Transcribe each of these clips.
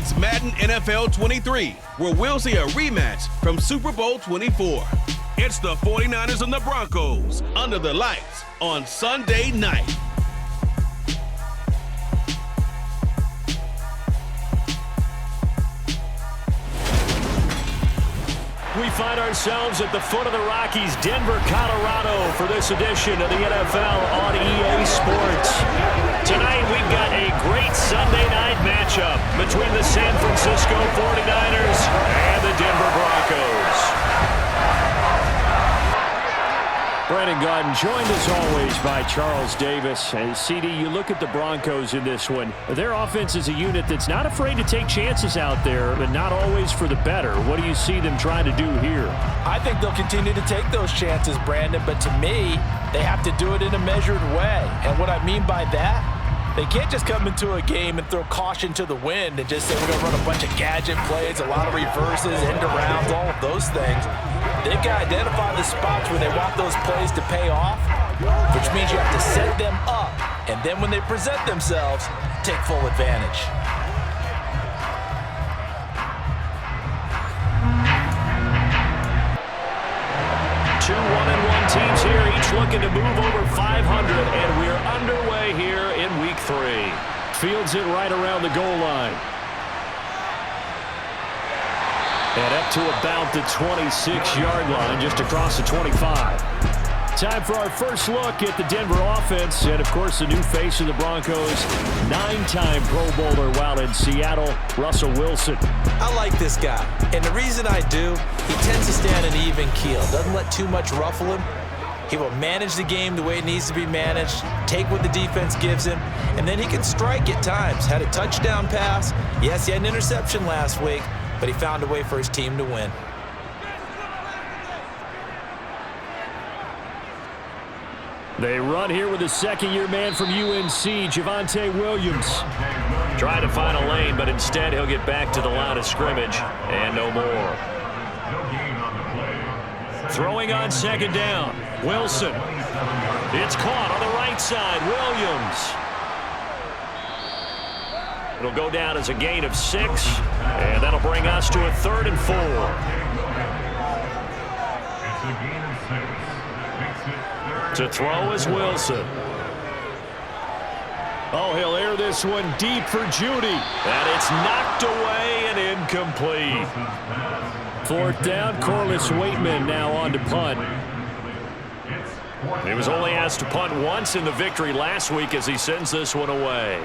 It's Madden NFL 23, where we'll see a rematch from Super Bowl 24. It's the 49ers and the Broncos under the lights on Sunday night. We find ourselves at the foot of the Rockies, Denver, Colorado, for this edition of the NFL on EA Sports. Tonight, we've got a great Sunday night matchup between the San Francisco 49ers and the Denver Broncos. Brandon Gaudin joined as always by Charles Davis. And CD, you look at the Broncos in this one. Their offense is a unit that's not afraid to take chances out there, but not always for the better. What do you see them trying to do here? I think they'll continue to take those chances, Brandon, but to me, they have to do it in a measured way. And what I mean by that, they can't just come into a game and throw caution to the wind and just say we're going to run a bunch of gadget plays, a lot of reverses, end arounds, all of those things. They've got to identify the spots where they want those plays to pay off, which means you have to set them up, and then when they present themselves, take full advantage. Two 1-1 teams here, each looking to move over 500, and we're underway here in Week 3. Fields it right around the goal line. And up to about the 26-yard line, just across the 25. Time for our first look at the Denver offense, and of course the new face of the Broncos, 9-time Pro Bowler while in Seattle, Russell Wilson. I like this guy, and the reason I do, he tends to stay on an even keel, doesn't let too much ruffle him. He will manage the game the way it needs to be managed, take what the defense gives him, and then he can strike at times. Had a touchdown pass. Yes, he had an interception last week, but he found a way for his team to win. They run here with a second-year man from UNC, Javonte Williams. Trying to find a lane, but instead he'll get back to the line of scrimmage, and no more. Throwing on second down, Wilson. It's caught on the right side, Williams. It'll go down as a gain of 6, and that'll bring us to a 3rd and 4. To throw is Wilson. Oh, he'll air this one deep for Judy. And it's knocked away and incomplete. 4th down, Corliss Waitman now on to punt. He was only asked to punt once in the victory last week as he sends this one away.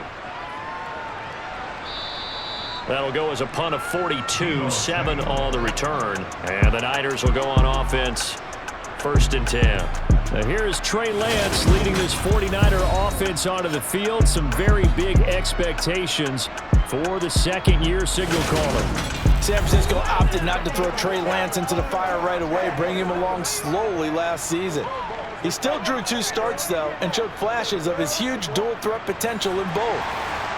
That'll go as a punt of 42, 7 on the return. And the Niners will go on offense, 1st and 10. Now here's Trey Lance leading this 49er offense onto the field. Some very big expectations for the second-year signal caller. San Francisco opted not to throw Trey Lance into the fire right away, bringing him along slowly last season. He still drew 2 starts, though, and showed flashes of his huge dual-threat potential in both.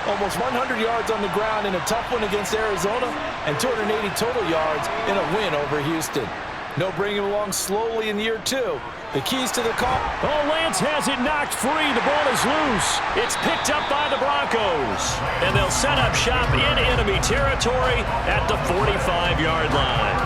Almost 100 yards on the ground in a tough one against Arizona, and 280 total yards in a win over Houston. No bringing him along slowly in year 2. The keys to the call. Oh, Lance has it knocked free. The ball is loose. It's picked up by the Broncos. And they'll set up shop in enemy territory at the 45-yard line.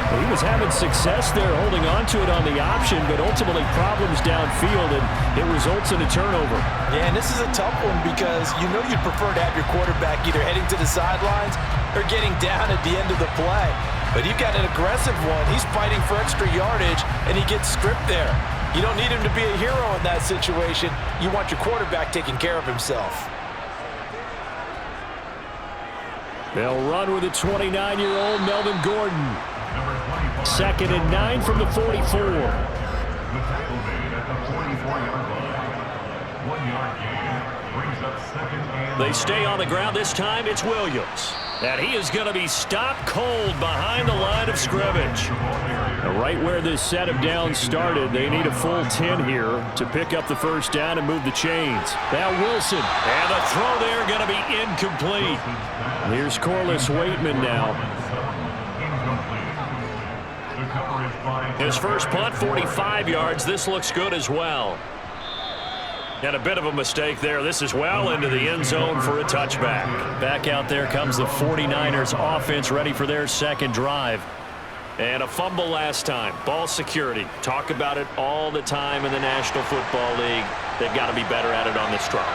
He was having success there holding on to it on the option, but ultimately problems downfield, and it results in a turnover. Yeah, and this is a tough one because you know you'd prefer to have your quarterback either heading to the sidelines or getting down at the end of the play. But you've got an aggressive one. He's fighting for extra yardage, and he gets stripped there. You don't need him to be a hero in that situation. You want your quarterback taking care of himself. They'll run with a 29-year-old Melvin Gordon. 2nd and 9 from the 44. They stay on the ground. This time it's Williams. And he is going to be stopped cold behind the line of scrimmage. Right where this set of downs started, they need a full 10 here to pick up the 1st down and move the chains. Now Wilson. And the throw there going to be incomplete. Here's Corliss Waitman now. His first punt, 45 yards. This looks good as well. And a bit of a mistake there. This is well into the end zone for a touchback. Back out there comes the 49ers offense ready for their second drive. And a fumble last time. Ball security. Talk about it all the time in the National Football League. They've got to be better at it on this drive.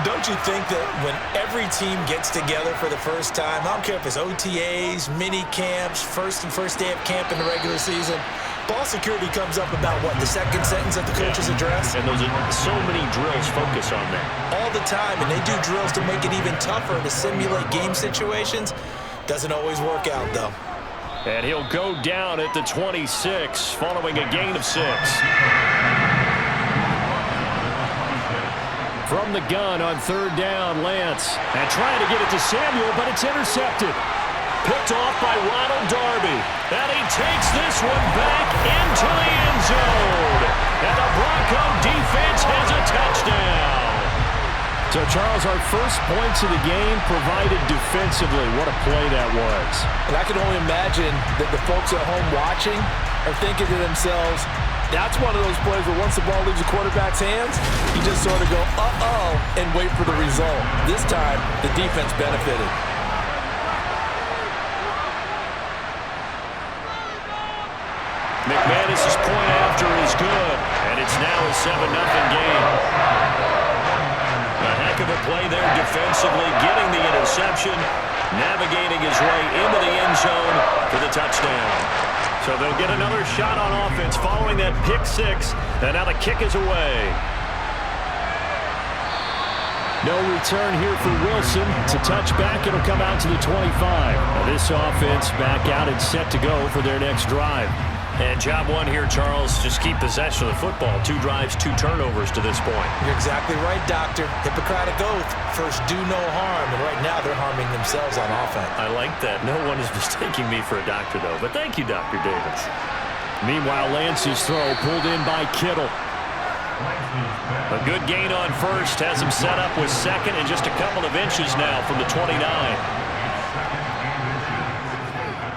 Don't you think that when every team gets together for the first time, I don't care if it's OTAs, mini camps, first day of camp in the regular season, ball security comes up about what, the second sentence of the coach's address? And those are so many drills focus on that. All the time, and they do drills to make it even tougher to simulate game situations. Doesn't always work out, though. And he'll go down at the 26 following a gain of 6. From the gun on third down, Lance. And trying to get it to Samuel, but it's intercepted. Picked off by Ronald Darby. And he takes this one back into the end zone. And the Bronco defense has a touchdown. So, Charles, our first points of the game provided defensively. What a play that was. And I can only imagine that the folks at home watching are thinking to themselves, that's one of those plays where once the ball leaves the quarterback's hands, you just sort of go, uh-oh, and wait for the result. This time, the defense benefited. McManus's point after is good, and it's now a 7-0 game. A heck of a play there defensively, getting the interception, navigating his way into the end zone for the touchdown. So they'll get another shot on offense following that pick 6, and now the kick is away. No return here for Wilson. It's a touchback. It'll come out to the 25. Now this offense back out and set to go for their next drive. And job one here, Charles, just keep possession of the football. 2 drives, 2 turnovers to this point. You're exactly right, Doctor. Hippocratic oath. First, do no harm. And right now, they're harming themselves on offense. I like that. No one is mistaking me for a doctor, though. But thank you, Dr. Davis. Meanwhile, Lance's throw pulled in by Kittle. A good gain on first. Has him set up with second and just a couple of inches now from the 29.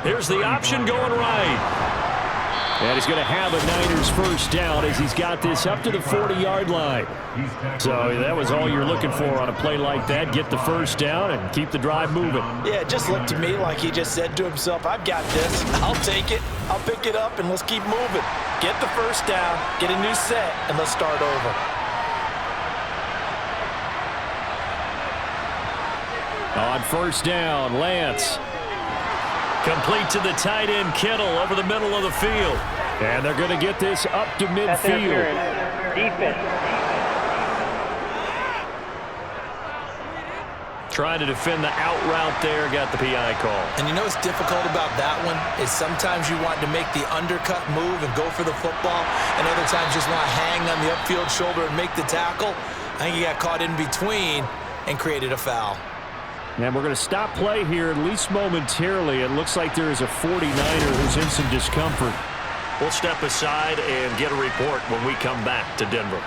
Here's the option going right. And he's going to have a Niners first down as he's got this up to the 40-yard line. So that was all you're looking for on a play like that. Get the first down and keep the drive moving. Yeah, it just looked to me like he just said to himself, I've got this. I'll take it. I'll pick it up, and let's keep moving. Get the first down, get a new set, and let's start over. On first down, Lance. Complete to the tight end, Kittle, over the middle of the field. And they're going to get this up to midfield. Defense. Trying to defend the out route there, got the PI call. And you know what's difficult about that one is sometimes you want to make the undercut move and go for the football, and other times just want to hang on the upfield shoulder and make the tackle. I think he got caught in between and created a foul. And we're going to stop play here, at least momentarily. It looks like there is a 49er who's in some discomfort. We'll step aside and get a report when we come back to Denver.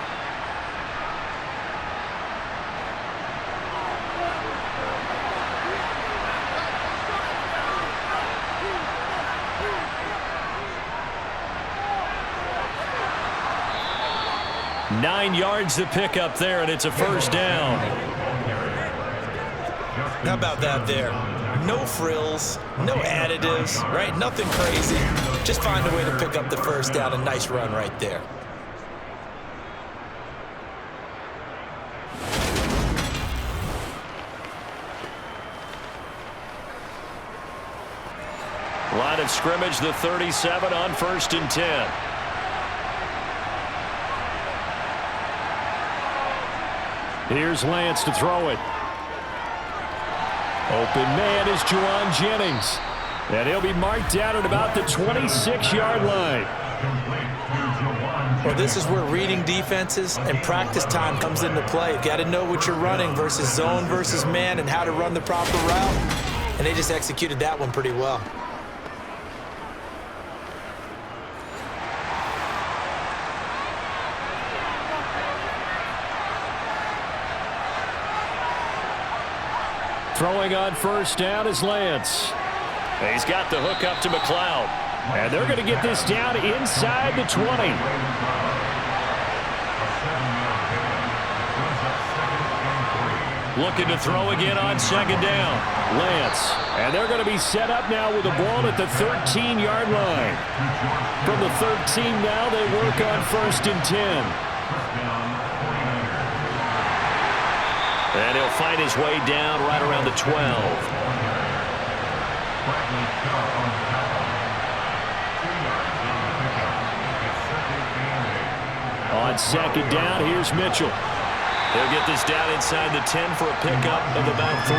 Nine yards to pick up there, and it's a first down. How about that there? No frills, no additives, right? Nothing crazy. Just find a way to pick up the first down. A nice run right there. Line of scrimmage, the 37 on 1st and 10. Here's Lance to throw it. Open man is Juwan Jennings. And he'll be marked down at about the 26-yard line. Well, this is where reading defenses and practice time comes into play. You've got to know what you're running versus zone versus man and how to run the proper route. And they just executed that one pretty well. Throwing on first down is Lance. He's got the hook up to McLeod. And they're going to get this down inside the 20. Looking to throw again on second down. Lance. And they're going to be set up now with the ball at the 13-yard line. From the 13 now, they work on 1st and 10. And he'll find his way down right around the 12. On second down, here's Mitchell. He'll get this down inside the 10 for a pickup of about 3.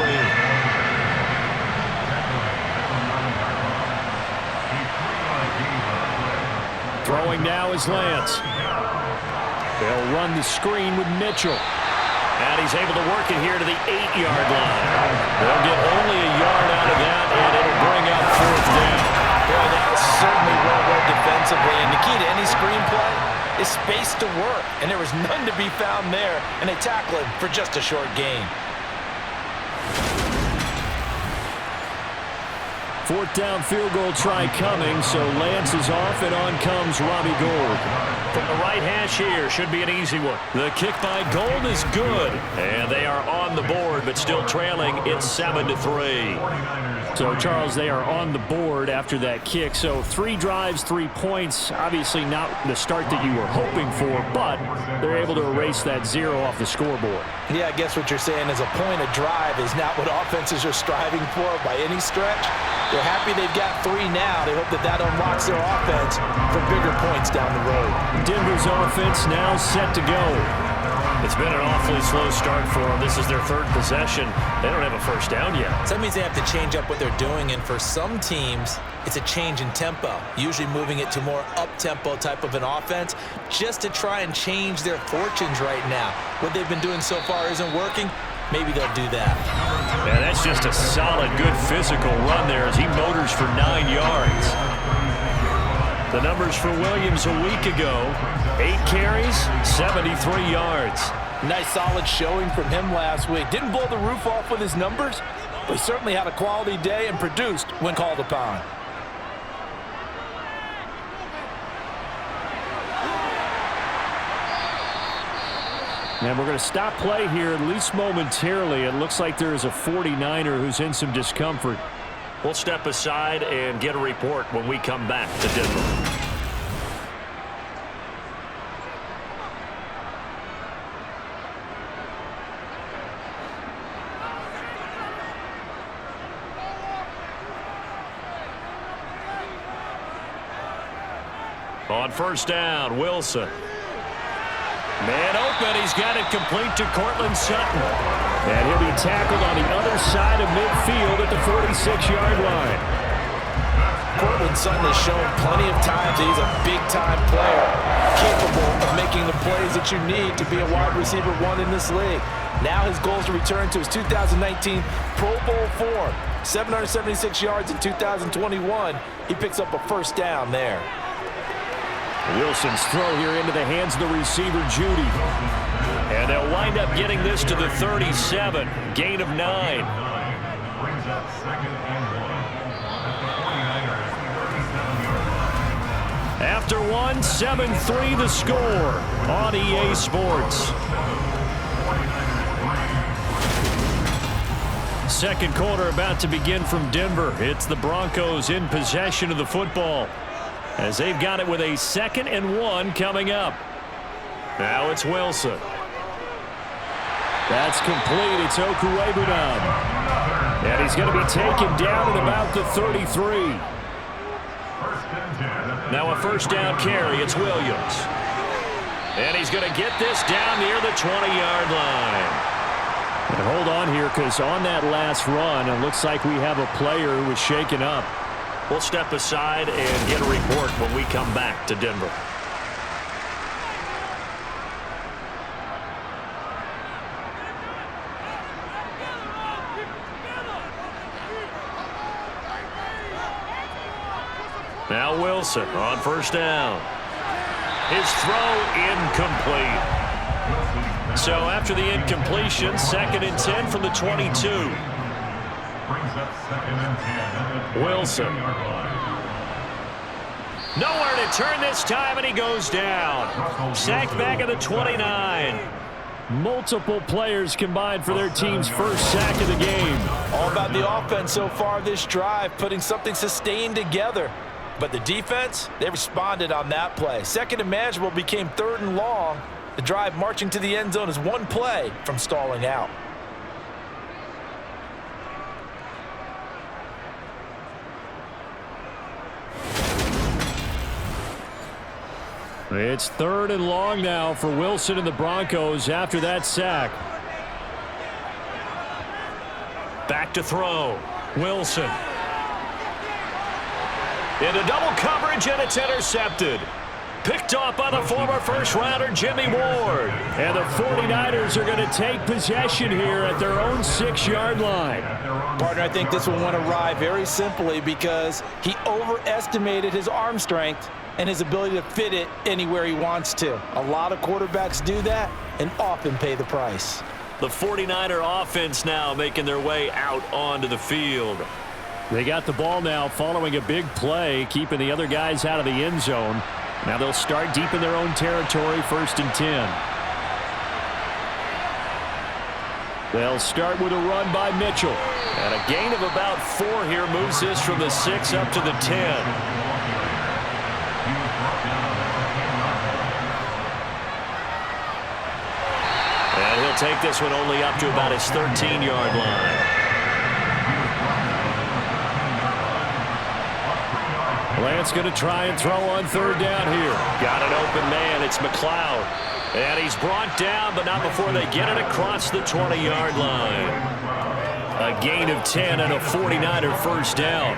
Throwing now is Lance. They'll run the screen with Mitchell. And he's able to work it here to the 8-yard line. They'll get only a yard out of that, and it'll bring up 4th down. Well, that was certainly well read defensively. And the key to any screenplay is space to work. And there was none to be found there. And they tackle him for just a short gain. 4th down field goal try coming, so Lance is off, and on comes Robbie Gould. From the right hash here, should be an easy one. The kick by Gould is good. And they are on the board, but still trailing. It's 7-3. So, Charles, they are on the board after that kick. So 3 drives, 3 points. Obviously not the start that you were hoping for, but they're able to erase that 0 off the scoreboard. Yeah, I guess what you're saying is a point of drive is not what offenses are striving for by any stretch. They're happy they've got 3 now. They hope that that unlocks their offense for bigger points down the road. Denver's offense now set to go. It's been an awfully slow start for them. This is their 3rd possession. They don't have a first down yet. So that means they have to change up what they're doing, and for some teams, it's a change in tempo, usually moving it to more up-tempo type of an offense just to try and change their fortunes right now. What they've been doing so far isn't working. Maybe they'll do that. Yeah, that's just a solid, good physical run there as he motors for 9 yards. The numbers for Williams a week ago, 8 carries, 73 yards. Nice solid showing from him last week. Didn't blow the roof off with his numbers, but he certainly had a quality day and produced when called upon. And we're going to stop play here, at least momentarily. It looks like there is a 49er who's in some discomfort. We'll step aside and get a report when we come back to Denver. On 1st down, Wilson. Man open, he's got it complete to Cortland Sutton. And he'll be tackled on the other side of midfield at the 46-yard line. Cortland Sutton has shown plenty of times that he's a big-time player, capable of making the plays that you need to be a wide receiver 1 in this league. Now his goal is to return to his 2019 Pro Bowl form. 776 yards in 2021. He picks up a 1st down there. Wilson's throw here into the hands of the receiver, Judy. And they'll wind up getting this to the 37. Gain of 9. After 1, 7-3 the score on EA Sports. Second quarter about to begin from Denver. It's the Broncos in possession of the football, as they've got it with a 2nd and 1 coming up. Now it's Wilson. That's complete. It's Okuwebunam. And he's going to be taken down at about the 33. Now a 1st down carry. It's Williams. And he's going to get this down near the 20-yard line. And hold on here, because on that last run, it looks like we have a player who was shaken up. We'll step aside and get a report when we come back to Denver. Now Wilson on 1st down. His throw incomplete. So after the incompletion, 2nd and 10 from the 22. Wilson. Nowhere to turn this time, and he goes down. Sacked back at the 29. Multiple players combined for their team's first sack of the game. All about the offense so far this drive, putting something sustained together. But the defense, they responded on that play. Second and manageable became third and long. The drive marching to the end zone is one play from stalling out. It's third and long now for Wilson and the Broncos after that sack. Back to throw. Wilson. Into double coverage, and it's intercepted. Picked off by the former first-rounder Jimmy Ward. And the 49ers are going to take possession here at their own 6-yard line. Partner, I think this one went awry very simply because he overestimated his arm strength and his ability to fit it anywhere he wants to. A lot of quarterbacks do that and often pay the price. The 49er offense now making their way out onto the field. They got the ball now following a big play, keeping the other guys out of the end zone. Now they'll start deep in their own territory, 1st and 10. They'll start with a run by Mitchell. And a gain of about 4 here moves this from the 6 up to the 10. And he'll take this one only up to about his 13-yard line. Lance going to try and throw on 3rd down here. Got an open man. It's McLeod. And he's brought down, but not before they get it across the 20-yard line. A gain of 10 and a 49er first down.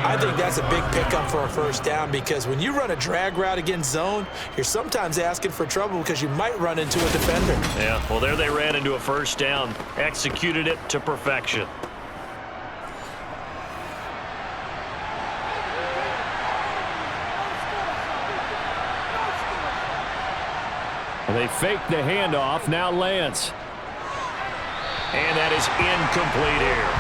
I think that's a big pickup for a first down because when you run a drag route against zone, you're sometimes asking for trouble because you might run into a defender. Yeah, well, there they ran into a first down. Executed it to perfection. They fake the handoff. Now Lance. And that is incomplete here.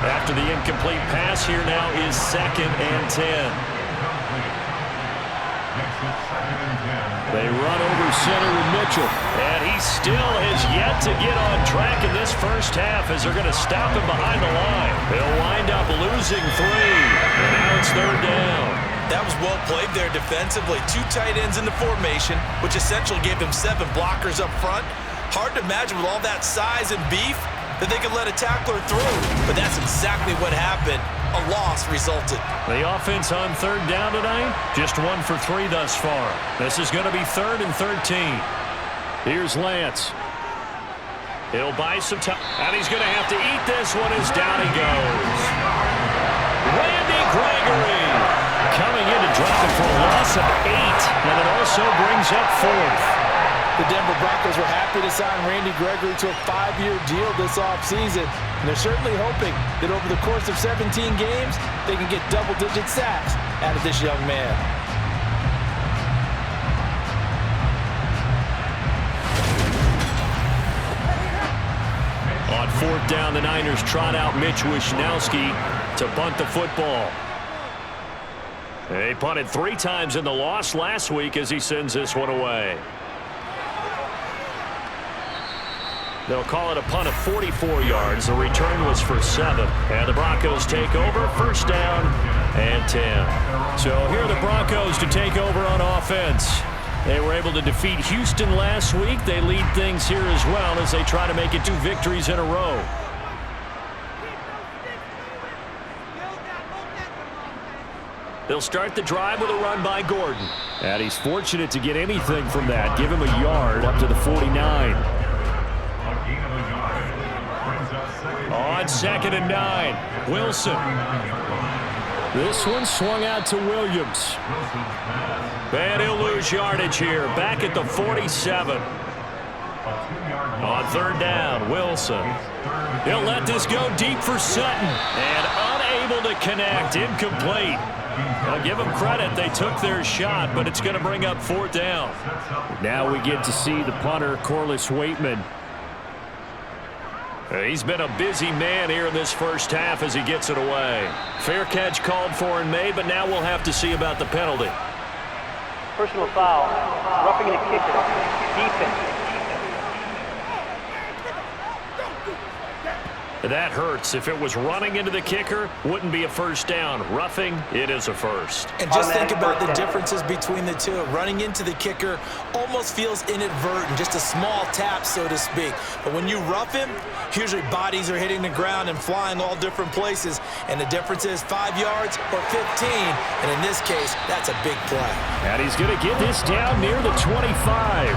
After the incomplete pass, here now is 2nd and 10. They run over center with Mitchell. And he still has yet to get on track in this first half as they're going to stop him behind the line. They'll wind up losing 3. And now it's 3rd down. That was well played there defensively. 2 tight ends in the formation, which essentially gave them 7 blockers up front. Hard to imagine with all that size and beef that they could let a tackler through. But that's exactly what happened. A loss resulted. The offense on 3rd down tonight, just 1 for 3 thus far. This is going to be 3rd and 13. Here's Lance. He'll buy some time, and he's going to have to eat this one as down he goes. Randy Gregory coming in to drop it for a loss of 8, and it also brings up 4th. The Denver Broncos were happy to sign Randy Gregory to a 5-year deal this offseason, and they're certainly hoping that over the course of 17 games, they can get double-digit sacks out of this young man. On 4th down, the Niners trot out Mitch Wishnowski to punt the football. They punted 3 times in the loss last week as he sends this one away. They'll call it a punt of 44 yards. The return was for 7. And the Broncos take over, 1st down and 10. So here are the Broncos to take over on offense. They were able to defeat Houston last week. They lead things here as well as they try to make it 2 victories in a row. They'll start the drive with a run by Gordon. And he's fortunate to get anything from that. Give him a yard up to the 49. On 2nd and 9, Wilson. This one swung out to Williams. And he'll lose yardage here, back at the 47. On 3rd down, Wilson. He'll let this go deep for Sutton. And unable to connect, incomplete. I'll give them credit, they took their shot, but it's going to bring up 4th down. Now we get to see the punter, Corliss Waitman. He's been a busy man here in this first half as he gets it away. Fair catch called for and made, but now we'll have to see about the penalty. Personal foul, roughing the kicker, defense. That hurts. If it was running into the kicker, wouldn't be a first down. Roughing, it is a first. And just think about the differences between the two. Running into the kicker almost feels inadvertent, just a small tap, so to speak. But when you rough him, usually bodies are hitting the ground and flying all different places. And the difference is 5 yards or 15. And in this case, that's a big play. And he's going to get this down near the 25.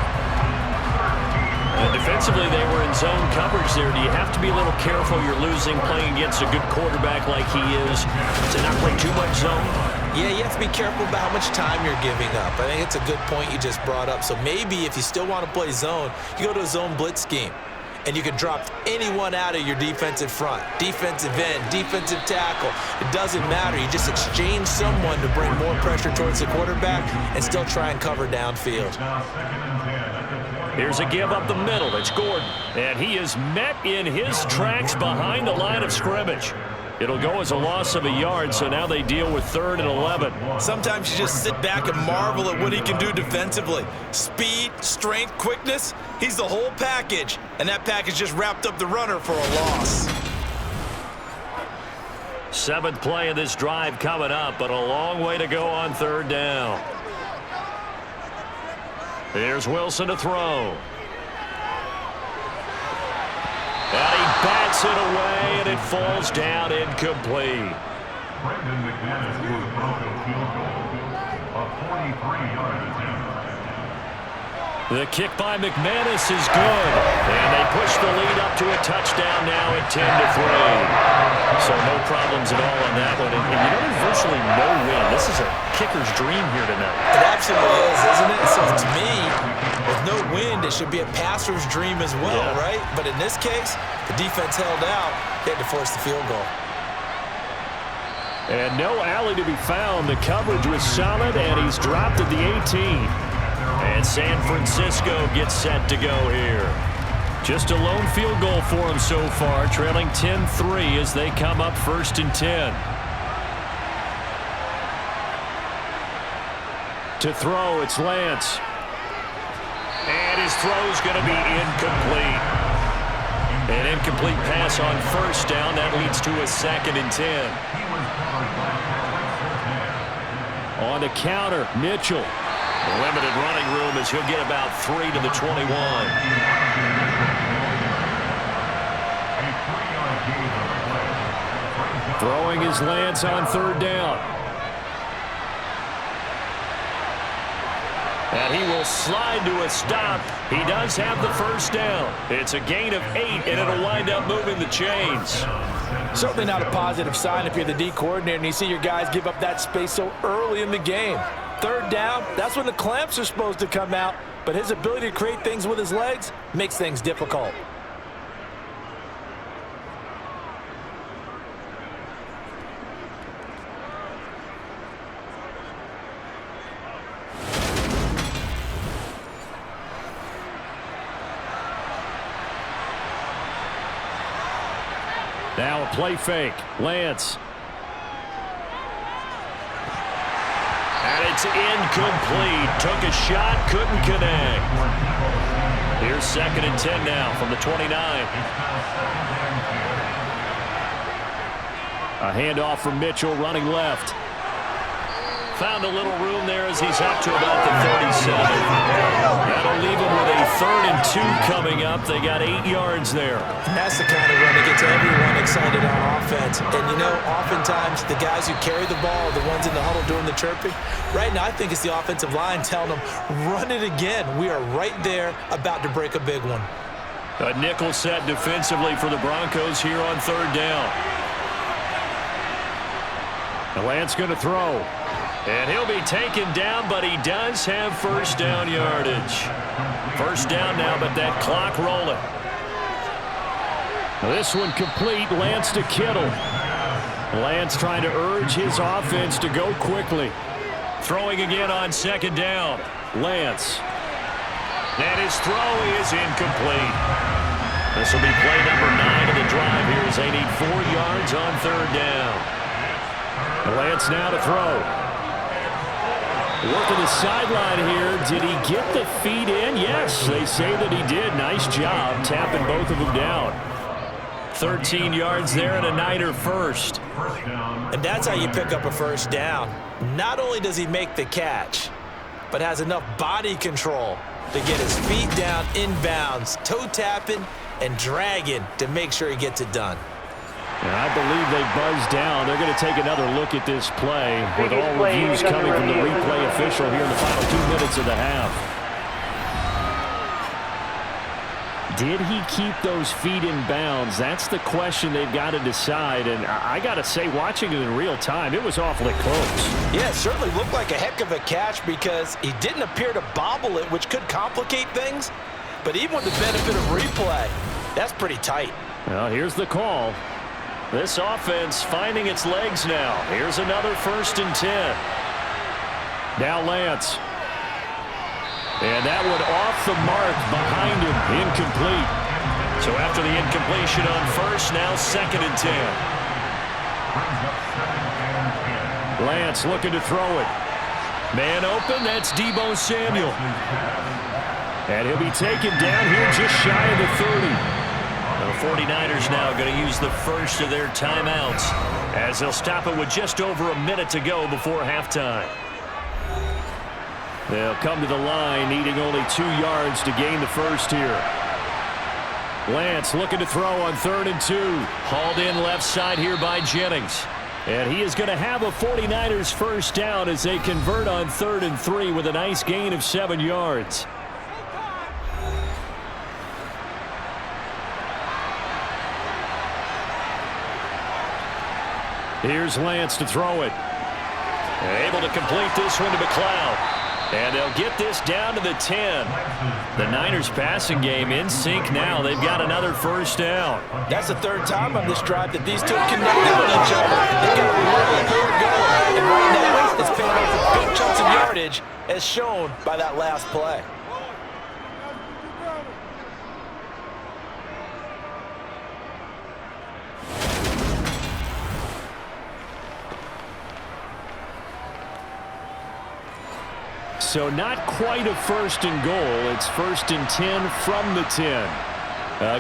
And defensively, they were in zone coverage there. Do you have to be a little careful? You're losing playing against a good quarterback like he is to not play too much zone? Yeah, you have to be careful about how much time you're giving up. I think it's a good point you just brought up. So maybe if you still want to play zone, you go to a zone blitz scheme. And you can drop anyone out of your defensive front, defensive end, defensive tackle. It doesn't matter. You just exchange someone to bring more pressure towards the quarterback and still try and cover downfield. Here's a give up the middle. It's Gordon. And he is met in his tracks behind the line of scrimmage. It'll go as a loss of a yard, so now they deal with 3rd and 11. Sometimes you just sit back and marvel at what he can do defensively. Speed, strength, quickness, he's the whole package. And that package just wrapped up the runner for a loss. 7th play of this drive coming up, but a long way to go on 3rd down. Here's Wilson to throw. And he bats it away, and it falls down incomplete. Brendan McManus for the Broncos field goal, a 43-yard attempt. The kick by McManus is good, and they push the lead up to a touchdown now at 10-3. So no problems at all on that one. And you know, there's virtually no win. This is a kicker's dream here tonight. It absolutely is, isn't it? So to me, with no wind, it should be a passer's dream as well, right? But in this case, the defense held out. They had to force the field goal. And no alley to be found. The coverage was solid, and he's dropped at the 18. And San Francisco gets set to go here. Just a lone field goal for him so far, trailing 10-3 as they come up 1st and 10. To throw, it's Lance. And his throw's going to be incomplete. An incomplete pass on 1st down. That leads to a 2nd and 10. On the counter, Mitchell. Limited running room as he'll get about 3 to the 21. Throwing his Lance on 3rd down. And he will slide to a stop. He does have the 1st down. It's a gain of 8, and it'll wind up moving the chains. Certainly not a positive sign if you're the D coordinator and you see your guys give up that space so early in the game. 3rd down, that's when the clamps are supposed to come out, but his ability to create things with his legs makes things difficult. Now a play fake. Lance. And it's incomplete. Took a shot, couldn't connect. Here's 2nd and 10 now from the 29. A handoff from Mitchell running left. Found a little room there as he's up to about the 37. That'll leave him with a 3rd and 2 coming up. They got 8 yards there. And that's the kind of run that gets everyone excited on offense. And, you know, oftentimes the guys who carry the ball are the ones in the huddle doing the chirping. Right now, I think it's the offensive line telling them, run it again. We are right there about to break a big one. A nickel set defensively for the Broncos here on 3rd down. The Lance going to throw. And he'll be taken down, but he does have 1st down yardage. 1st down now, but that clock rolling. This one complete. Lance to Kittle. Lance trying to urge his offense to go quickly. Throwing again on 2nd down. Lance. And his throw is incomplete. This will be play number 9 of the drive here as they need 4 yards on 3rd down. Lance now to throw. Working the sideline here. Did he get the feet in? Yes, they say that he did. Nice job tapping both of them down. 13 yards there and a Niner first. And that's how you pick up a first down. Not only does he make the catch, but has enough body control to get his feet down inbounds, toe tapping and dragging to make sure he gets it done. And I believe they buzzed down. They're going to take another look at this play with all reviews coming from the replay official here in the final 2 minutes of the half. Did he keep those feet in bounds? That's the question they've got to decide. And I got to say, watching it in real time, it was awfully close. Yeah, it certainly looked like a heck of a catch because he didn't appear to bobble it, which could complicate things. But even with the benefit of replay, that's pretty tight. Well, here's the call. This offense finding its legs now. Here's another 1st and 10. Now Lance. And that one off the mark behind him. Incomplete. So after the incompletion on first, now 2nd and 10. Lance looking to throw it. Man open, that's Deebo Samuel. And he'll be taken down here just shy of the 30. The 49ers now going to use the first of their timeouts as they'll stop it with just over a minute to go before halftime. They'll come to the line needing only 2 yards to gain the first here. Lance looking to throw on 3rd and 2. Hauled in left side here by Jennings. And he is going to have a 49ers first down as they convert on 3rd and 3 with a nice gain of 7 yards. Here's Lance to throw it. Able to complete this one to McLeod. And they'll get this down to the 10. The Niners passing game in sync now. They've got another first down. That's the 3rd time on this drive that these two connected with each other. They've got a really good going. And right now, it's paying off for big chunks of yardage as shown by that last play. So not quite a 1st and goal. It's 1st and 10 from the 10.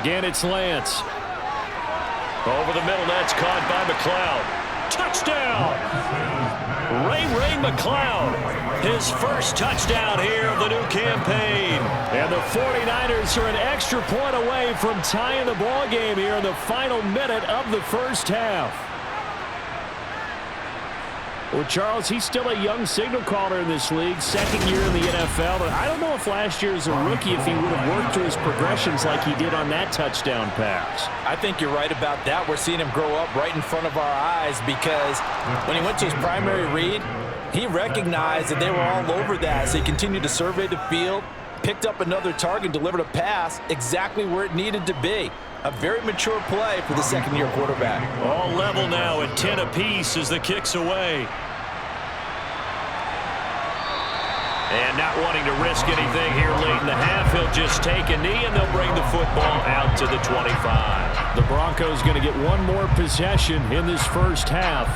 Again, it's Lance. Over the middle, that's caught by McLeod. Touchdown! Ray McLeod. His first touchdown here of the new campaign. And the 49ers are an extra point away from tying the ball game here in the final minute of the first half. Well, Charles, he's still a young signal caller in this league, 2nd year in the NFL. But I don't know if last year as a rookie, if he would have worked through his progressions like he did on that touchdown pass. I think you're right about that. We're seeing him grow up right in front of our eyes because when he went to his primary read, he recognized that they were all over that. So he continued to survey the field, picked up another target, delivered a pass exactly where it needed to be. A very mature play for the 2nd-year quarterback. All level now at 10 apiece as the kick's away. And not wanting to risk anything here late in the half, he'll just take a knee and they'll bring the football out to the 25. The Broncos going to get one more possession in this first half.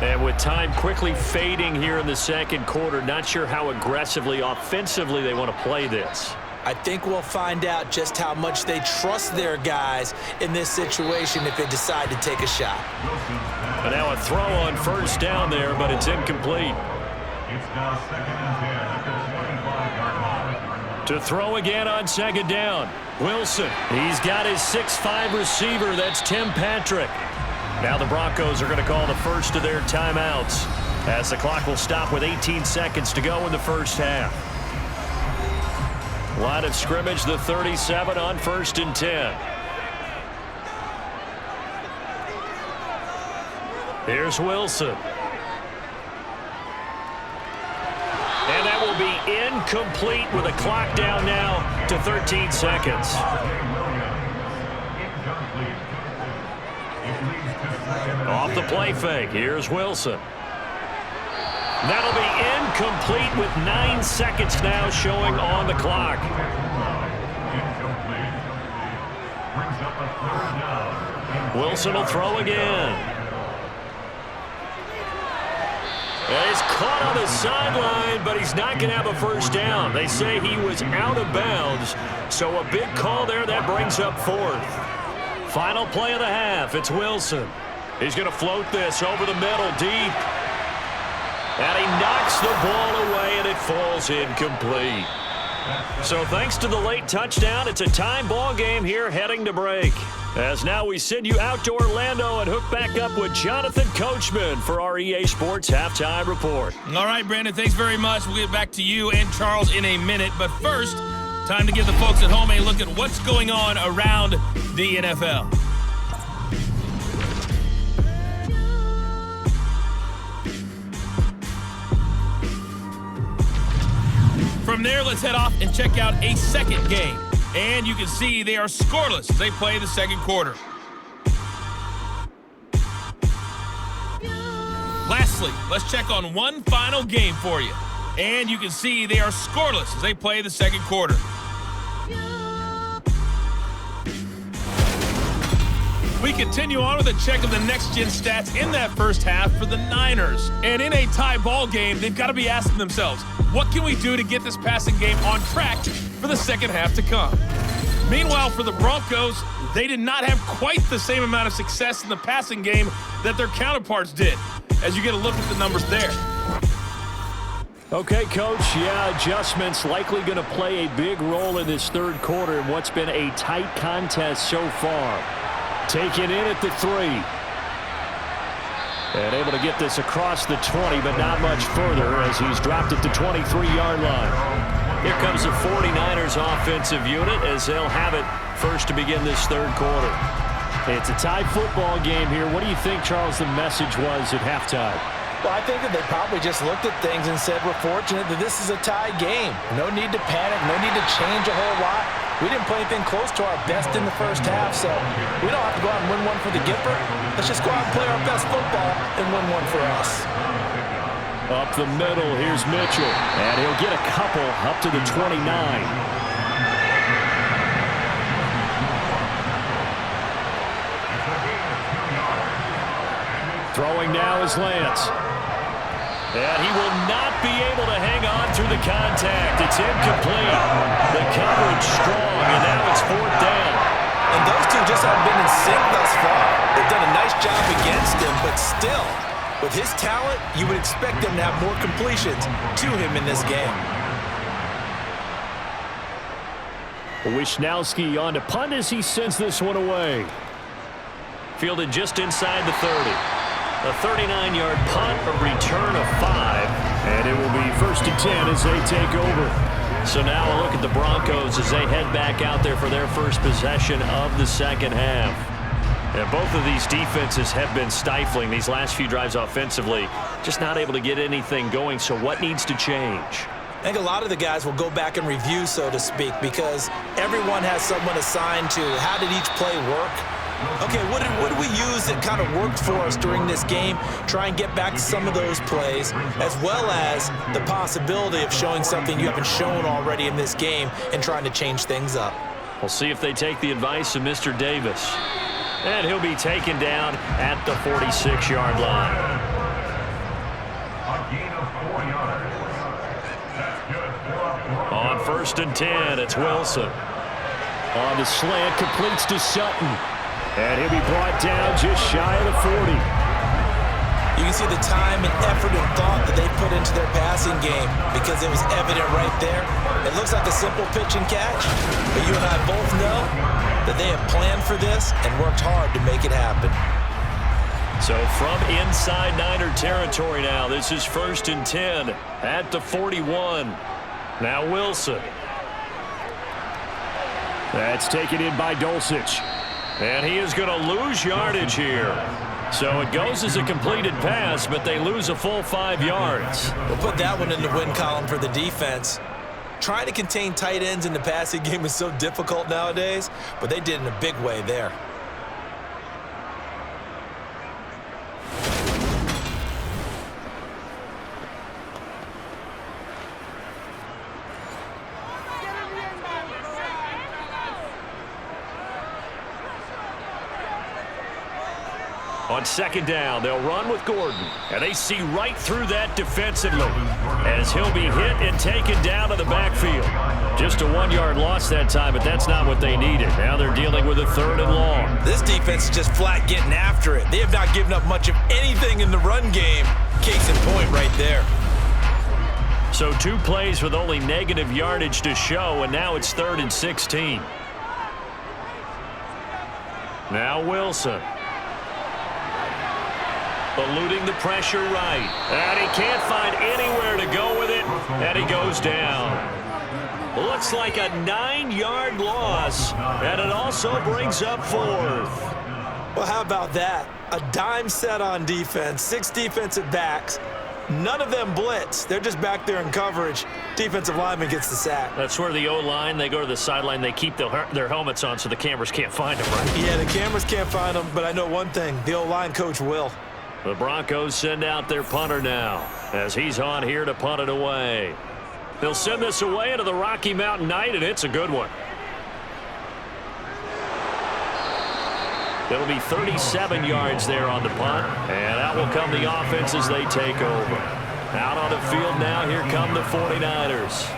And with time quickly fading here in the 2nd quarter, not sure how aggressively, offensively they want to play this. I think we'll find out just how much they trust their guys in this situation if they decide to take a shot. And now a throw on first down there, but it's incomplete. It's now 2nd and 10 at the 25-yard line. To throw again on 2nd down. Wilson, he's got his 6'5 receiver. That's Tim Patrick. Now the Broncos are going to call the first of their timeouts as the clock will stop with 18 seconds to go in the first half. Line of scrimmage, the 37 on 1st and 10. Here's Wilson. And that will be incomplete with a clock down now to 13 seconds. Off the play fake. Here's Wilson. That'll be incomplete with 9 seconds now showing on the clock. Wilson will throw again. And he's caught on the sideline, but he's not going to have a first down. They say he was out of bounds, so a big call there that brings up 4th. Final play of the half. It's Wilson. He's going to float this over the middle, deep. And he knocks the ball away, and it falls incomplete. So thanks to the late touchdown, it's a tie ball game here heading to break. As now we send you out to Orlando and hook back up with Jonathan Coachman for our EA Sports Halftime Report. All right, Brandon, thanks very much. We'll get back to you and Charles in a minute. But first, time to give the folks at home a look at what's going on around the NFL. From there, let's head off and check out a second game. And you can see they are scoreless as they play the second quarter. Lastly, let's check on one final game for you. And you can see they are scoreless as they play the second quarter. We continue on with a check of the next-gen stats in that first half for the Niners. And in a tie ball game, they've got to be asking themselves, what can we do to get this passing game on track for the second half to come? Meanwhile, for the Broncos, they did not have quite the same amount of success in the passing game that their counterparts did, as you get a look at the numbers there. Okay, Coach, yeah, adjustments likely going to play a big role in this third quarter in what's been a tight contest so far. Taken in at the 3. And able to get this across the 20, but not much further as he's dropped at the 23-yard line. Here comes the 49ers offensive unit as they'll have it first to begin this third quarter. It's a tie football game here. What do you think, Charles, the message was at halftime? Well, I think that they probably just looked at things and said, we're fortunate that this is a tie game. No need to panic, no need to change a whole lot. We didn't play anything close to our best in the first half, so we don't have to go out and win one for the Gipper. Let's just go out and play our best football and win one for us. Up the middle, here's Mitchell. And he'll get a couple up to the 29. Throwing now is Lance. And he will not be able to hang on through the contact. It's incomplete. The coverage strong, and now it's fourth down. And those two just haven't been in sync thus far. They've done a nice job against him, but still, with his talent, you would expect them to have more completions to him in this game. Wishnowski on to punt as he sends this one away. Fielded just inside the 30. A 39-yard punt, a return of 5. And it will be first and 10 as they take over. So now a look at the Broncos as they head back out there for their first possession of the second half. And both of these defenses have been stifling these last few drives offensively. Just not able to get anything going, so what needs to change? I think a lot of the guys will go back and review, so to speak, because everyone has someone assigned to how did each play work. Okay, what did we use that kind of worked for us during this game? Try and get back to some of those plays, as well as the possibility of showing something you haven't shown already in this game and trying to change things up. We'll see if they take the advice of Mr. Davis. And he'll be taken down at the 46-yard line. A gain of 4 yards. That's good for On first and 10, it's Wilson. On the slant, completes to Sutton. And he'll be brought down just shy of the 40. You can see the time and effort and thought that they put into their passing game because it was evident right there. It looks like a simple pitch and catch, but you and I both know that they have planned for this and worked hard to make it happen. So from inside Niner territory now, this is first and 10 at the 41. Now Wilson. That's taken in by Dulcich. And he is going to lose yardage here. So it goes as a completed pass, but they lose a full 5 yards. We'll put that one in the win column for the defense. Trying to contain tight ends in the passing game is so difficult nowadays, but they did in a big way there. On second down, they'll run with Gordon. And they see right through that defensively as he'll be hit and taken down to the backfield. Just a 1-yard loss that time, but that's not what they needed. Now they're dealing with a 3rd and long. This defense is just flat getting after it. They have not given up much of anything in the run game. Case in point right there. So 2 plays with only negative yardage to show, and now it's 3rd and 16. Now Wilson. Eluding the pressure right. And he can't find anywhere to go with it, and he goes down. Looks like a 9-yard loss, and it also brings up 4th. Well, how about that? A dime set on defense, 6 defensive backs. None of them blitz. They're just back there in coverage. Defensive lineman gets the sack. That's where the O-line, they go to the sideline, they keep their helmets on so the cameras can't find them, right? Yeah, the cameras can't find them, but I know one thing. The O-line coach will. The Broncos send out their punter now as he's on here to punt it away. They'll send this away into the Rocky Mountain night, and it's a good one. It'll be 37 yards there on the punt, and out will come the offense as they take over. Out on the field now, here come the 49ers.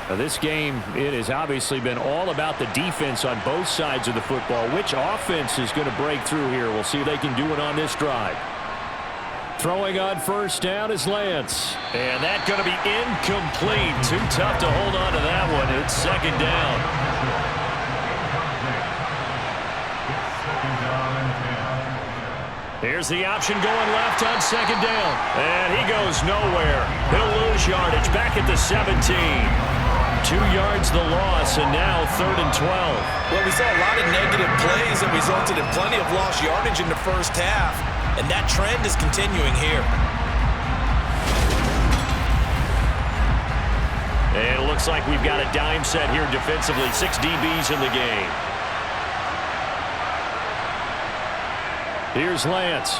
Now this game, it has obviously been all about the defense on both sides of the football. Which offense is going to break through here? We'll see if they can do it on this drive. Throwing on first down is Lance. And that's going to be incomplete. Too tough to hold on to that one. It's second down. Here's the option going left on second down. And he goes nowhere. He'll lose yardage back at the 17. 2 yards the loss, and now 3rd and 12. Well, we saw a lot of negative plays that resulted in plenty of lost yardage in the first half, and that trend is continuing here. And it looks like we've got a dime set here defensively. 6 DBs in the game. Here's Lance.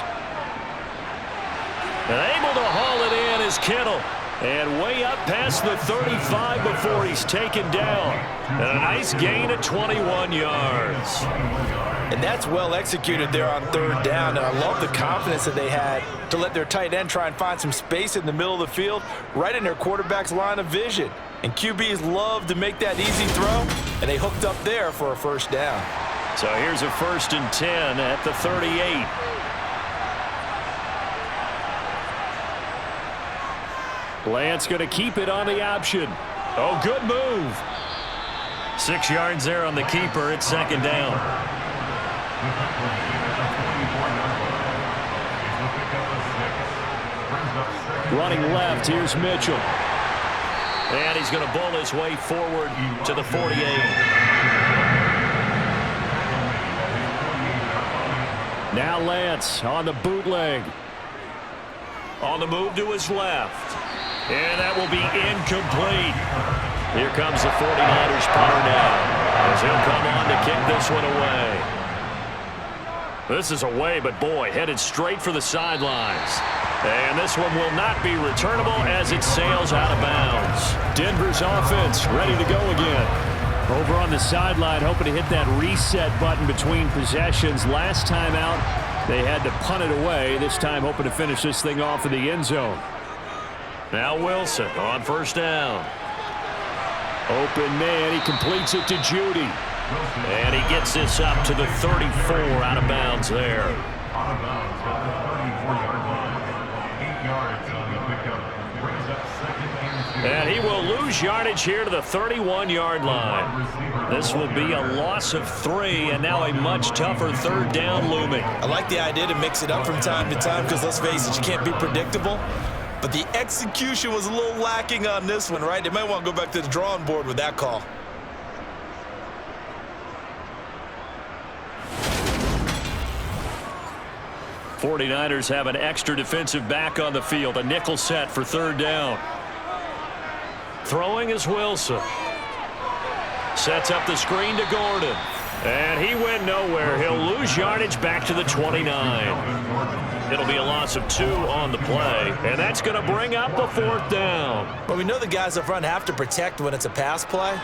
And able to haul it in is Kittle. And way up past the 35 before he's taken down. And a nice gain of 21 yards. And that's well executed there on 3rd down. And I love the confidence that they had to let their tight end try and find some space in the middle of the field, right in their quarterback's line of vision. And QBs love to make that easy throw, and they hooked up there for a first down. So here's a 1st and 10 at the 38. Lance going to keep it on the option. Oh, good move. 6 yards there on the keeper. It's second down. Running left, here's Mitchell. And he's going to bull his way forward to the 48. Now Lance on the bootleg. On the move to his left. And that will be incomplete. Here comes the 49ers punter now as he'll come on to kick this one away. This is away, but boy, headed straight for the sidelines. And this one will not be returnable as it sails out of bounds. Denver's offense ready to go again. Over on the sideline, hoping to hit that reset button between possessions. Last time out, they had to punt it away. This time, hoping to finish this thing off in the end zone. Now Wilson on first down. Open man, he completes it to Judy. And he gets this up to the 34 out of bounds there. Out of bounds at the 34-yard line. 8 yards on the pickup. Brings up 2nd and 2. And he will lose yardage here to the 31-yard line. This will be a loss of 3, and now a much tougher 3rd down looming. I like the idea to mix it up from time to time because, let's face it, you can't be predictable. But the execution was a little lacking on this one, right? They might want to go back to the drawing board with that call. '49ers have an extra defensive back on the field. A nickel set for 3rd down. Throwing is Wilson. Sets up the screen to Gordon. And he went nowhere. He'll lose yardage back to the 29. It'll be a loss of 2 on the play. And that's going to bring up a 4th down. Well, we know the guys up front have to protect when it's a pass play.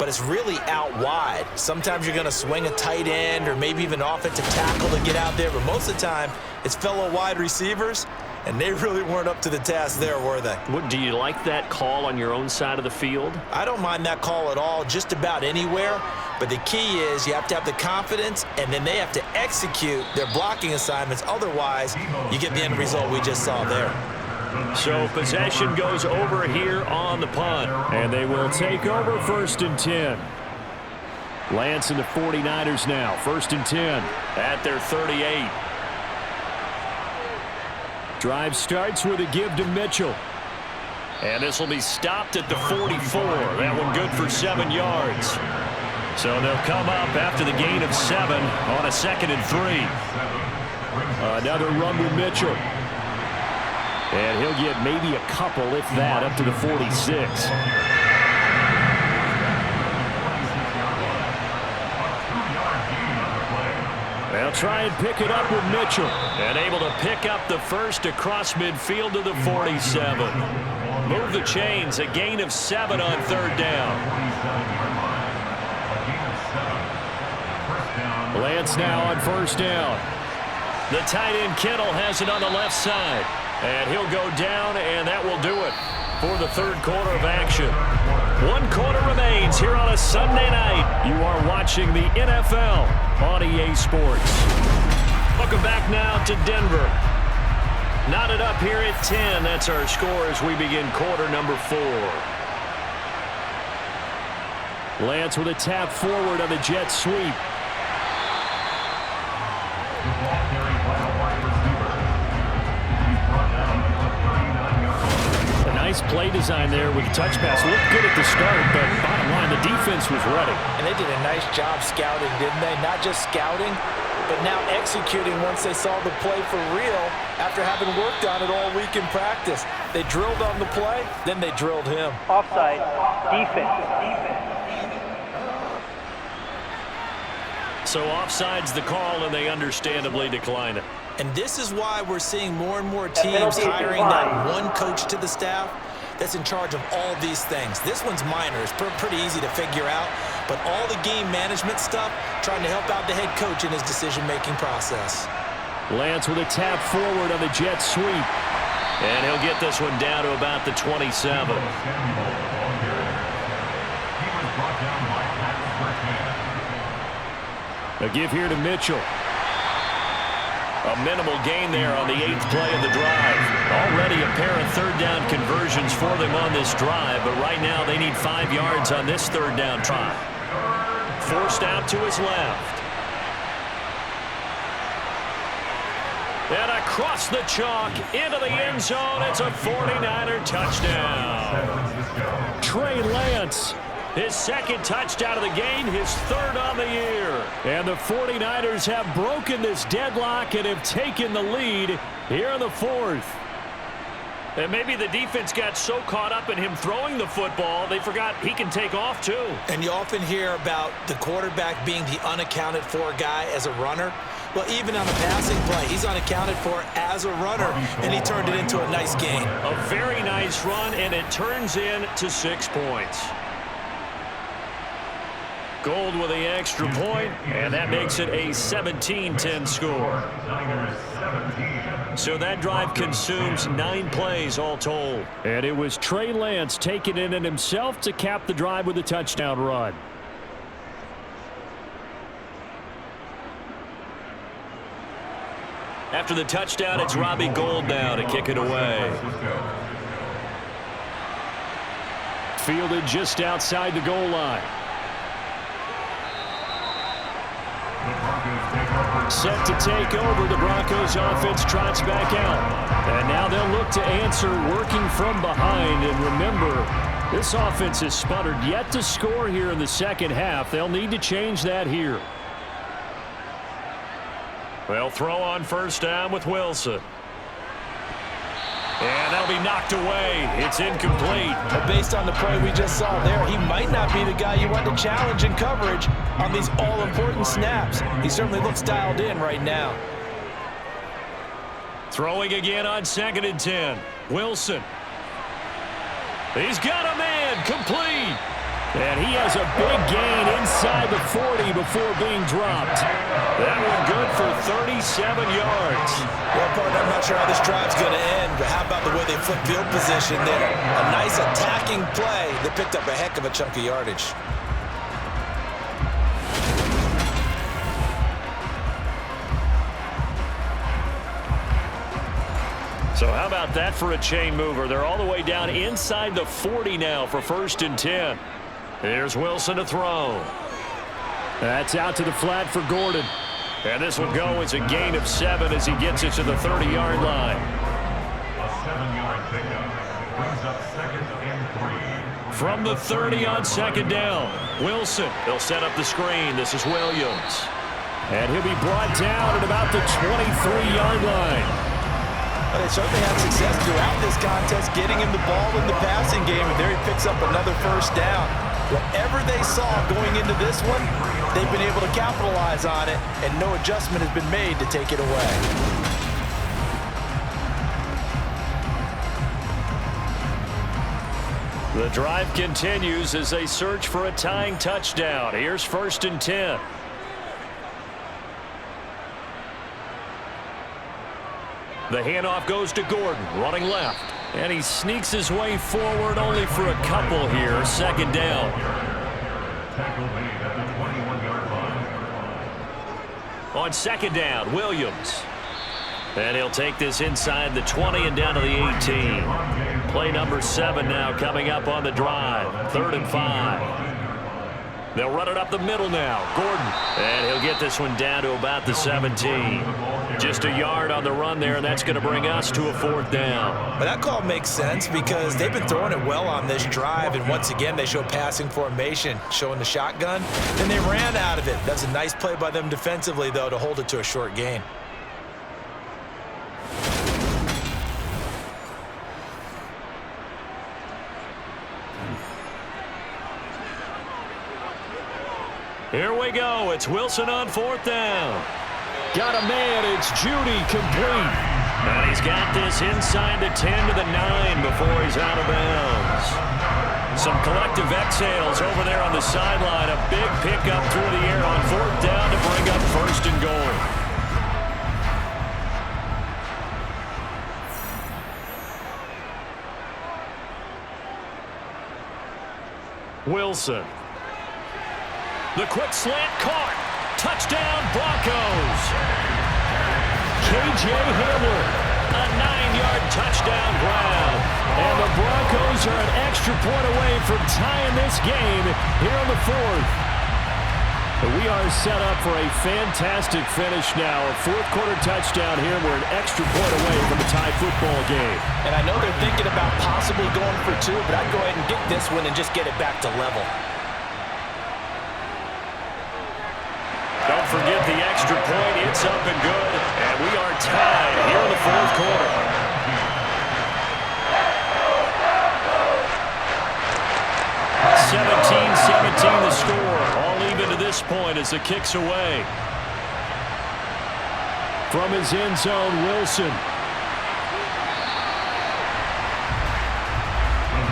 but it's really out wide. Sometimes you're going to swing a tight end or maybe even offensive tackle to get out there, but most of the time it's fellow wide receivers, and they really weren't up to the task there, were they? Do you like that call on your own side of the field? I don't mind that call at all, just about anywhere. But the key is you have to have the confidence, and then they have to execute their blocking assignments. Otherwise, you get the end result we just saw there. So possession goes over here on the punt. And they will take over 1st and 10. Lance and the 49ers now. 1st and 10. At their 38. Drive starts with a give to Mitchell. And this will be stopped at the 44. That one good for 7 yards. So they'll come up after the gain of 7 on a 2nd and 3. Another run with Mitchell. And he'll get maybe a couple, if that, up to the 46. They'll try and pick it up with Mitchell. And able to pick up the first across midfield to the 47. Move the chains, a gain of 7 on 3rd down. Lance now on 1st down. The tight end Kittle has it on the left side. And he'll go down, and that will do it for the 3rd quarter of action. 1 quarter remains here on a Sunday night. You are watching the NFL on EA Sports. Welcome back now to Denver. Knotted up here at 10. That's our score as we begin quarter number 4. Lance with a tap forward on the jet sweep. Nice play design there with the touch pass. Looked good at the start, but bottom line, the defense was ready. And they did a nice job scouting, didn't they? Not just scouting, but now executing once they saw the play for real after having worked on it all week in practice. They drilled on the play, then they drilled him. Offside, defense. So offside's the call, and they understandably decline it. And this is why we're seeing more and more teams hiring that one coach to the staff that's in charge of all these things. This one's minor. It's pretty easy to figure out. But all the game management stuff, trying to help out the head coach in his decision-making process. Lance with a tap forward on the jet sweep. And he'll get this one down to about the 27. A give here to Mitchell. A minimal gain there on the 8th play of the drive. Already a pair of 3rd down conversions for them on this drive, but right now they need 5 yards on this 3rd down try. Forced out to his left. And across the chalk into the end zone. It's a 49er touchdown. Trey Lance. His 2nd touchdown of the game, his 3rd on the year. And the 49ers have broken this deadlock and have taken the lead here in the 4th. And maybe the defense got so caught up in him throwing the football, they forgot he can take off too. And you often hear about the quarterback being the unaccounted for guy as a runner. Well, even on a passing play, he's unaccounted for as a runner, and he turned it into a nice game. A very nice run, and it turns into 6 points. Gold with the extra point, and that makes it a 17-10 score. So that drive consumes 9 plays all told. And it was Trey Lance taking it in himself to cap the drive with a touchdown run. After the touchdown, it's Robbie Gould now to kick it away. Fielded just outside the goal line. Set to take over, the Broncos offense trots back out. And now they'll look to answer working from behind. And remember, this offense has sputtered yet to score here in the 2nd half. They'll need to change that here. They'll throw on 1st down with Wilson. And that'll be knocked away. It's incomplete. But based on the play we just saw there, he might not be the guy you want to challenge in coverage on these all-important snaps. He certainly looks dialed in right now. Throwing again on 2nd and 10. Wilson. He's got a man. Complete. And he has a big gain inside the 40 before being dropped. That one good for 37 yards. Well, partner, I'm not sure how this drive's going to end, but how about the way they flip field position there? A nice attacking play that picked up a heck of a chunk of yardage. So how about that for a chain mover? They're all the way down inside the 40 now for 1st and 10. Here's Wilson to throw. That's out to the flat for Gordon. And this will go as a gain of 7 as he gets it to the 30-yard line. A 7-yard pickup brings up 2nd and 3. From the 30 on 2nd down, Wilson. They'll set up the screen. This is Williams. And he'll be brought down at about the 23-yard line. Well, they certainly had success throughout this contest, getting him the ball in the passing game, and there he picks up another 1st down. Whatever they saw going into this one, they've been able to capitalize on it, and no adjustment has been made to take it away. The drive continues as they search for a tying touchdown. Here's 1st and 10. The handoff goes to Gordon, running left. And he sneaks his way forward only for a couple here. 2nd down. Tackle made at the 21-yard line. On 2nd down, Williams. And he'll take this inside the 20 and down to the 18. Play number 7 now coming up on the drive. 3rd and 5. They'll run it up the middle now. Gordon. And he'll get this one down to about the 17. Just a yard on the run there, and that's going to bring us to a 4th down. But that call makes sense because they've been throwing it well on this drive, and once again they show passing formation, showing the shotgun. Then they ran out of it. That's a nice play by them defensively, though, to hold it to a short gain. Here we go. It's Wilson on 4th down. Got a man. It's Judy, complete. And he's got this inside the 10 to the 9 before he's out of bounds. Some collective exhales over there on the sideline. A big pickup through the air on 4th down to bring up 1st and goal. Wilson. The quick slant caught. Touchdown, Broncos. K.J. Hamler, a 9-yard touchdown grab. And the Broncos are an extra point away from tying this game here in the 4th. We are set up for a fantastic finish now. A 4th-quarter touchdown here. We're an extra point away from a tie football game. And I know they're thinking about possibly going for 2, but I'd go ahead and get this one and just get it back to level. Don't forget the extra point. It's up and good. And we are tied here in the 4th quarter. (17-17) the score. All even to this point as the kick's away. From his end zone, Wilson.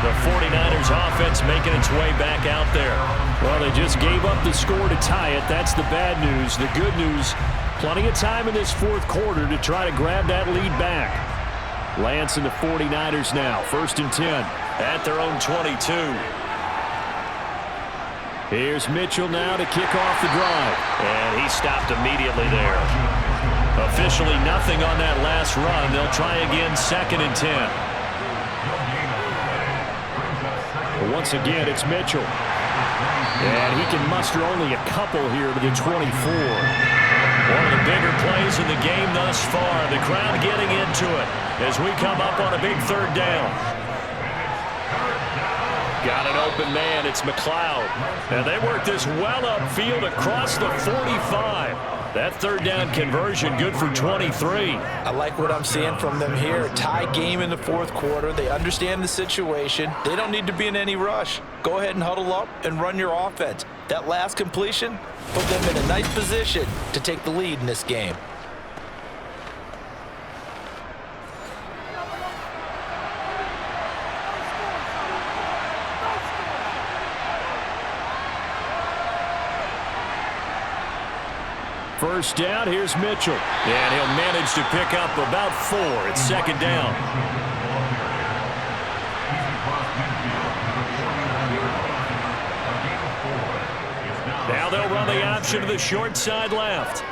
The 49ers offense making its way back out there. Well, they just gave up the score to tie it. That's the bad news. The good news, plenty of time in this 4th quarter to try to grab that lead back. Lance and the 49ers now, 1st and 10. At their own 22. Here's Mitchell now to kick off the drive. And he stopped immediately there. Officially nothing on that last run. They'll try again 2nd and 10. Once again, it's Mitchell. And he can muster only a couple here to the 24. One of the bigger plays in the game thus far. The crowd getting into it as we come up on a big 3rd down. Got an open man. It's McLeod. And they work this well upfield across the 45. That 3rd down conversion good for 23. I like what I'm seeing from them here. Tie game in the 4th quarter. They understand the situation. They don't need to be in any rush. Go ahead and huddle up and run your offense. That last completion put them in a nice position to take the lead in this game. First down, here's Mitchell. And he'll manage to pick up about 4. It's second down. Now they'll run the option to the short side left.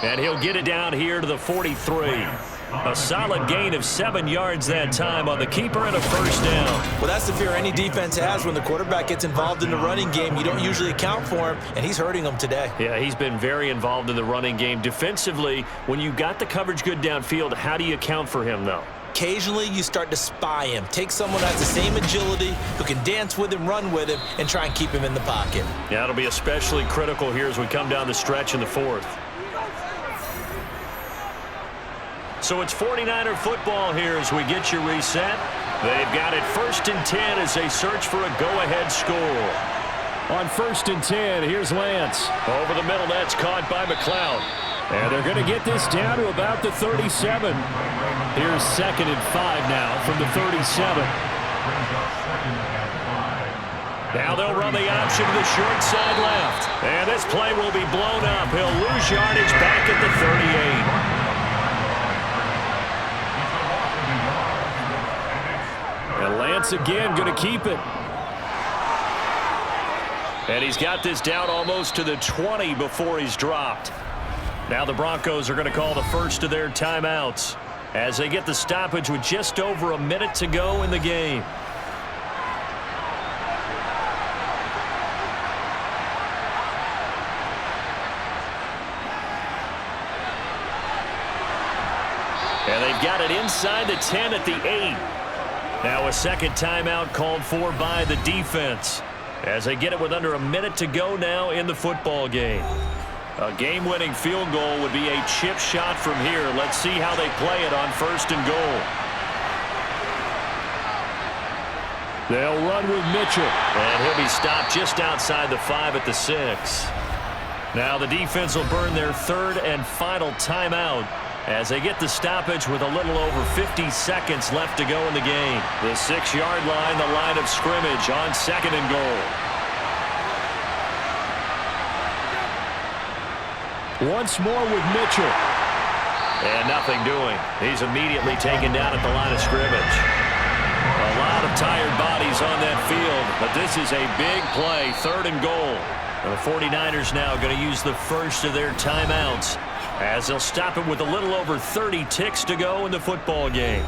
And he'll get it down here to the 43. A solid gain of 7 yards that time on the keeper and a first down. Well, that's the fear any defense has when the quarterback gets involved in the running game. You don't usually account for him, and he's hurting them today. Yeah, he's been very involved in the running game. Defensively, when you got the coverage good downfield, how do you account for him, though? Occasionally, you start to spy him. Take someone who has the same agility, who can dance with him, run with him, and try and keep him in the pocket. Yeah, it'll be especially critical here as we come down the stretch in the 4th. So it's 49er football here as we get you reset. They've got it 1st and 10 as they search for a go-ahead score. On 1st and 10, here's Lance. Over the middle, that's caught by McLeod. And they're going to get this down to about the 37. Here's 2nd and 5 now from the 37. Now they'll run the option to the short side left. And this play will be blown up. He'll lose yardage back at the 38. And Lance again going to keep it. And he's got this down almost to the 20 before he's dropped. Now the Broncos are going to call the first of their timeouts as they get the stoppage with just over a minute to go in the game. And they've got it inside the 10 at the 8. Now a second timeout called for by the defense as they get it with under a minute to go now in the football game. A game-winning field goal would be a chip shot from here. Let's see how they play it on 1st and goal. They'll run with Mitchell. And he'll be stopped just outside the 5 at the 6. Now the defense will burn their 3rd and final timeout as they get the stoppage with a little over 50 seconds left to go in the game. The 6-yard line, the line of scrimmage on 2nd and goal. Once more with Mitchell. And nothing doing. He's immediately taken down at the line of scrimmage. A lot of tired bodies on that field, but this is a big play, 3rd and goal. And the 49ers now going to use the first of their timeouts as they'll stop it with a little over 30 ticks to go in the football game.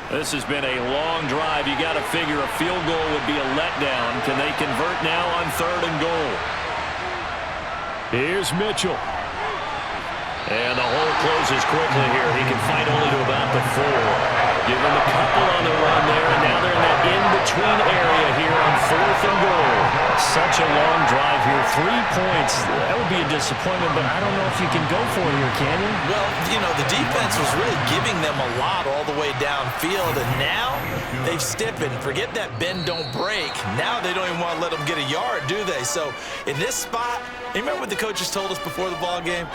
This has been a long drive. You got to figure a field goal would be a letdown. Can they convert now on 3rd and goal? Here's Mitchell. And the hole closes quickly here. He can fight only to about the 4. Give him a couple on the run there, and now they're in that in-between area here on 4th and goal. Such a long drive here. 3 points. That would be a disappointment, but I don't know if you can go for it here, can you? Well, you know, the defense was really giving them a lot all the way downfield, and now they've stiffened. Forget that bend, don't break. Now they don't even want to let them get a yard, do they? So in this spot, you remember what the coaches told us before the ball game?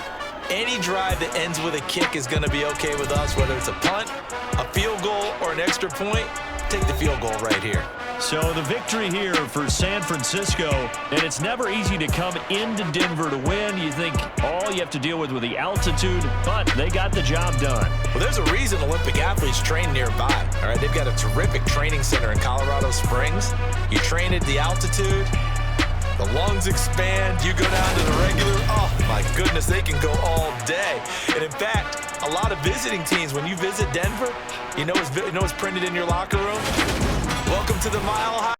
Any drive that ends with a kick is going to be okay with us, whether it's a punt, a field goal, or an extra point. Take the field goal right here. So the victory here for San Francisco, and it's never easy to come into Denver to win. You think all you have to deal with the altitude, but they got the job done. Well, there's a reason Olympic athletes train nearby. All right, they've got a terrific training center in Colorado Springs. You train at the altitude, the lungs expand, you go down to the regular, oh my goodness, they can go all day. And in fact, a lot of visiting teams, when you visit Denver, you know what's printed in your locker room? Welcome to the Mile High.